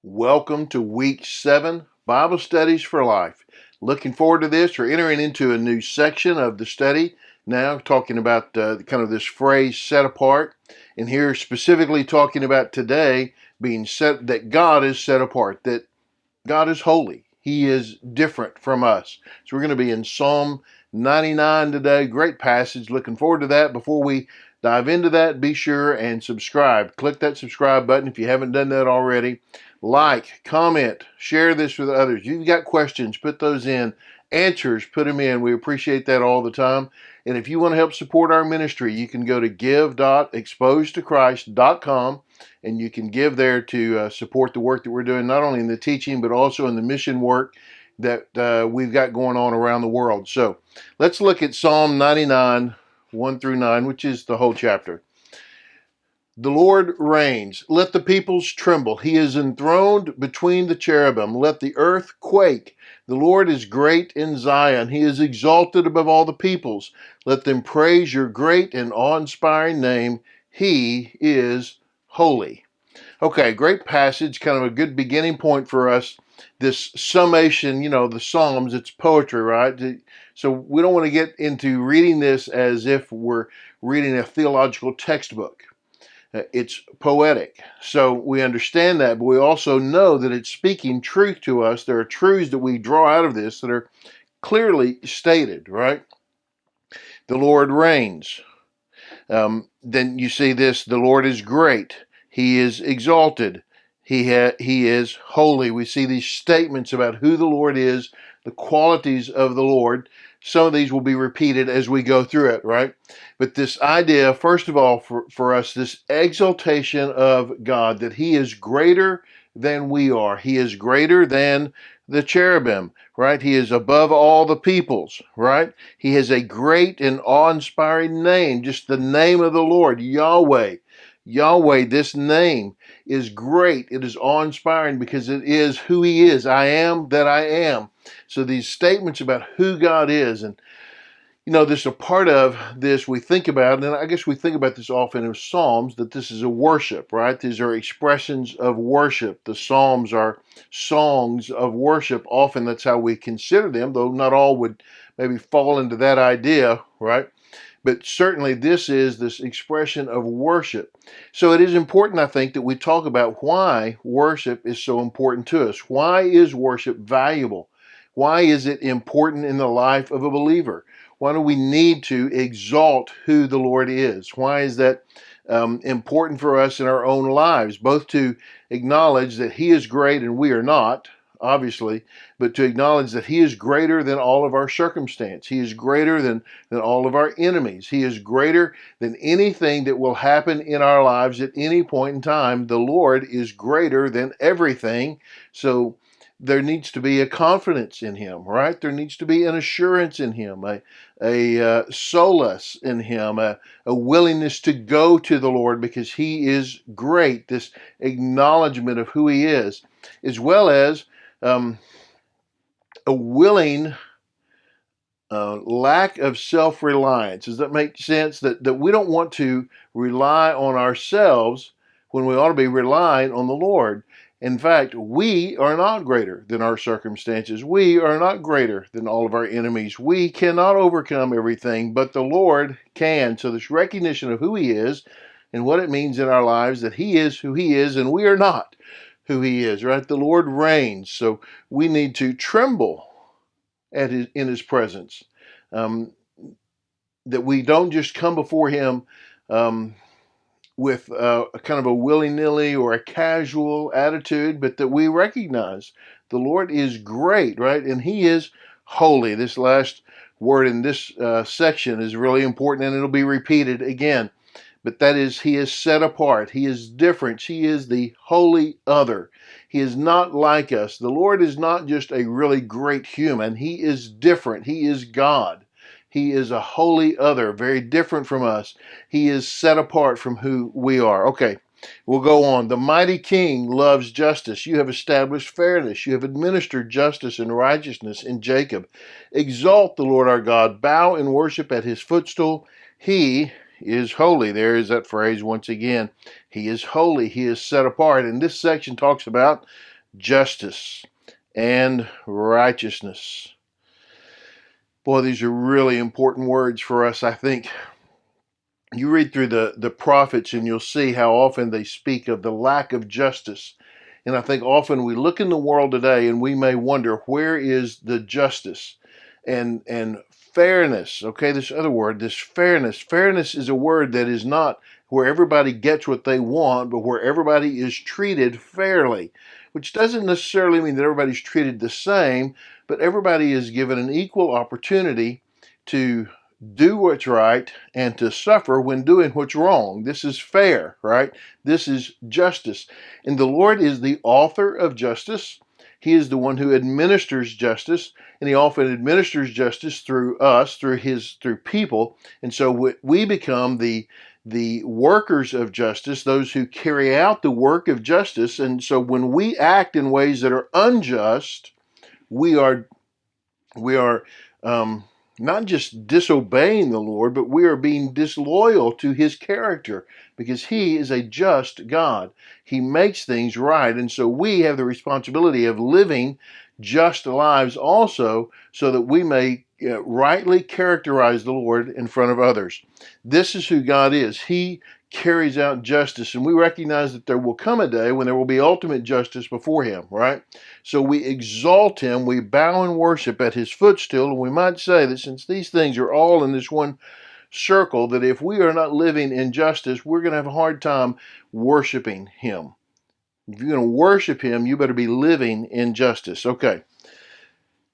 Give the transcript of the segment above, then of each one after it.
Welcome to week 7, Bible Studies for Life. Looking forward to this. We're entering into a new section of the study now, talking about kind of this phrase set apart. And here specifically talking about today being set, that God is set apart, that God is holy. He is different from us. So we're going to be in Psalm 99 today. Great passage. Looking forward to that. Before we dive into that, be sure and subscribe. Click that subscribe button if you haven't done that already. Like, comment, share this with others. You've got questions, put those in. Answers, put them in. We appreciate that all the time. And if you want to help support our ministry, you can go to give.ExposedToChrist.com and you can give there to support the work that we're doing, not only in the teaching, but also in the mission work that we've got going on around the world. So let's look at Psalm 99, 1 through 9, which is the whole chapter. The Lord reigns. Let the peoples tremble. He is enthroned between the cherubim. Let the earth quake. The Lord is great in Zion. He is exalted above all the peoples. Let them praise your great and awe-inspiring name. He is holy. Okay, great passage, kind of a good beginning point for us. This summation, the Psalms, it's poetry, right? So we don't want to get into reading this as if we're reading a theological textbook. It's poetic. So we understand that, but we also know that it's speaking truth to us. There are truths that we draw out of this that are clearly stated, right? The Lord reigns. Then you see this, the Lord is great. He is exalted. He is holy. We see these statements about who the Lord is, the qualities of the Lord. Some of these will be repeated as we go through it, right? But this idea, first of all, for us, this exaltation of God, that He is greater than we are. He is greater than the cherubim, right? He is above all the peoples, right? He has a great and awe-inspiring name, just the name of the Lord, Yahweh. Yahweh, this name is great. It is awe-inspiring because it is who He is. I am that I am. So these statements about who God is, and there's a part of this we think about, and I guess we think about this often in Psalms, that this is a worship, right? These are expressions of worship. The Psalms are songs of worship. Often that's how we consider them, though not all would maybe fall into that idea, right? But certainly this is this expression of worship. So it is important, I think, that we talk about why worship is so important to us. Why is worship valuable? Why is it important in the life of a believer? Why do we need to exalt who the Lord is? Why is that important for us in our own lives? Both to acknowledge that He is great and we are not, obviously, but to acknowledge that He is greater than all of our circumstance. He is greater than all of our enemies. He is greater than anything that will happen in our lives at any point in time. The Lord is greater than everything. So there needs to be a confidence in Him, right? There needs to be an assurance in Him, a solace in Him, a willingness to go to the Lord because He is great, this acknowledgement of who He is, as well as a willing lack of self-reliance. Does that make sense? That we don't want to rely on ourselves when we ought to be relying on the Lord. In fact, we are not greater than our circumstances. We are not greater than all of our enemies. We cannot overcome everything, but the Lord can. So this recognition of who He is and what it means in our lives, that He is who He is and we are not who He is, right? The Lord reigns, so we need to tremble in His presence. That we don't just come before Him with a kind of a willy-nilly or a casual attitude, but that we recognize the Lord is great, right? And He is holy. This last word in this section is really important, and it'll be repeated again. But that is, He is set apart. He is different. He is the holy other. He is not like us. The Lord is not just a really great human. He is different. He is God. He is a holy other, very different from us. He is set apart from who we are. Okay, we'll go on. The mighty King loves justice. You have established fairness. You have administered justice and righteousness in Jacob. Exalt the Lord our God. Bow and worship at His footstool. He is holy. There is that phrase once again. He is holy. He is set apart. And this section talks about justice, and righteousness. Boy, these are really important words for us, I think. You read through the prophets and you'll see how often they speak of the lack of justice. And I think often we look in the world today and we may wonder, where is the justice and fairness? Okay, this other word, this fairness. Fairness is a word that is not where everybody gets what they want, but where everybody is treated fairly, which doesn't necessarily mean that everybody's treated the same, but everybody is given an equal opportunity to do what's right and to suffer when doing what's wrong. This is fair, right? This is justice. And the Lord is the author of justice. He is the one who administers justice, and he often administers justice through us, through people. And so we become the workers of justice, those who carry out the work of justice. And so when we act in ways that are unjust, we are not just disobeying the Lord, but we are being disloyal to his character, because he is a just God. He makes things right. And so we have the responsibility of living just lives also, so that we may rightly characterize the Lord in front of others. This is who God is. He carries out justice, and we recognize that there will come a day when there will be ultimate justice before him, right? So we exalt him, we bow and worship at his footstool, and we might say that since these things are all in this one circle, that if we are not living in justice, we're going to have a hard time worshiping him. If you're going to worship him, you better be living in justice. Okay.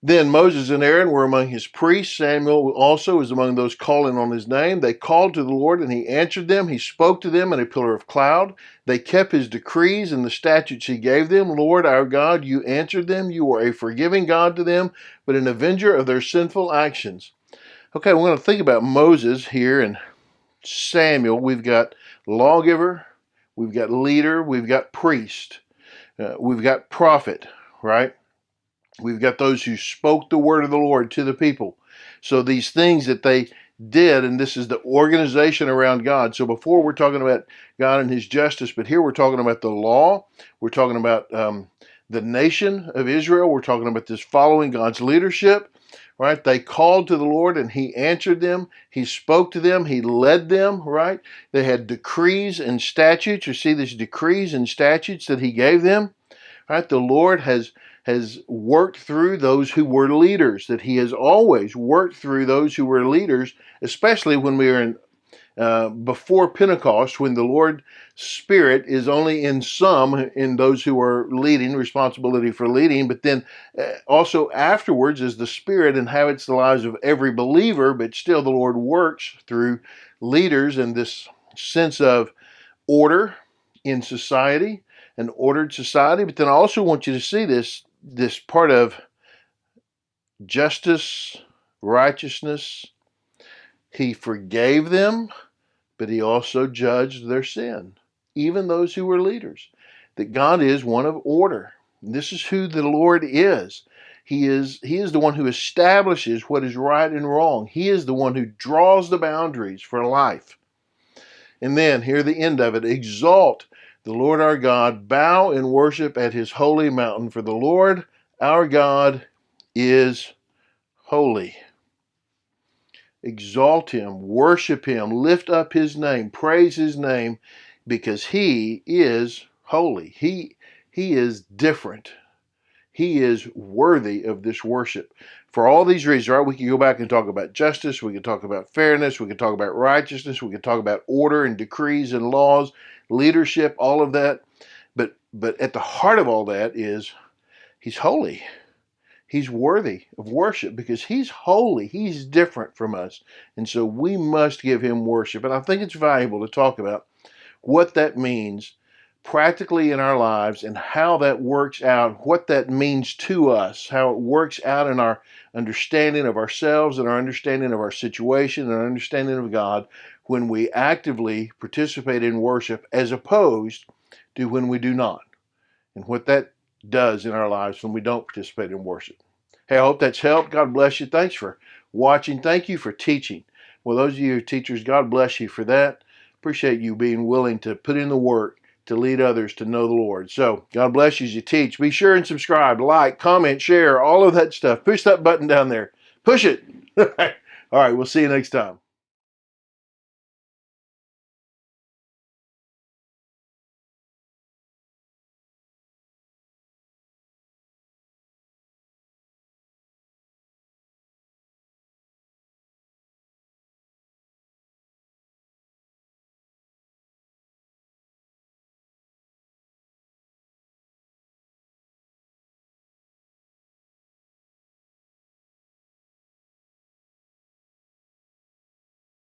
Then Moses and Aaron were among his priests. Samuel also was among those calling on his name. They called to the Lord, and he answered them. He spoke to them in a pillar of cloud. They kept his decrees and the statutes he gave them. Lord our God, you answered them. You are a forgiving God to them, but an avenger of their sinful actions. Okay, we're going to think about Moses here and Samuel. We've got lawgiver, we've got leader, we've got priest, we've got prophet, right? We've got those who spoke the word of the Lord to the people. So these things that they did, and this is the organization around God. So before we're talking about God and his justice, but here we're talking about the law. We're talking about the nation of Israel. We're talking about this following God's leadership, right? They called to the Lord and he answered them. He spoke to them. He led them, right? They had decrees and statutes. You see these decrees and statutes that he gave them, right? The Lord has worked through those who were leaders, that he has always worked through those who were leaders, especially when we are in before Pentecost, when the Lord's Spirit is only in those who are leading, responsibility for leading, but then also afterwards as the Spirit inhabits the lives of every believer, but still the Lord works through leaders in this sense of order in society, an ordered society. But then I also want you to see this part of justice, righteousness. He forgave them, but he also judged their sin, even those who were leaders. That God is one of order. This is who the Lord is. He is the one who establishes what is right and wrong. He is the one who draws the boundaries for life. And then, here the end of it, exalt the Lord our God, bow and worship at his holy mountain, for the Lord our God is holy. Exalt him, worship him, lift up his name, praise his name, because he is holy. He is different. He is worthy of this worship. For all these reasons, right, we can go back and talk about justice, we can talk about fairness, we can talk about righteousness, we can talk about order and decrees and laws, leadership, all of that. But at the heart of all that is he's holy. He's worthy of worship because he's holy. He's different from us. And so we must give him worship. And I think it's valuable to talk about what that means practically in our lives and how that works out, what that means to us, how it works out in our understanding of ourselves and our understanding of our situation and our understanding of God when we actively participate in worship as opposed to when we do not, and what that does in our lives when we don't participate in worship. Hey, I hope that's helped. God bless you. Thanks for watching. Thank you for teaching. Well, those of you teachers, God bless you for that. Appreciate you being willing to put in the work to lead others to know the Lord. So God bless you as you teach. Be sure and subscribe, like, comment, share, all of that stuff. Push that button down there. Push it. All right, we'll see you next time.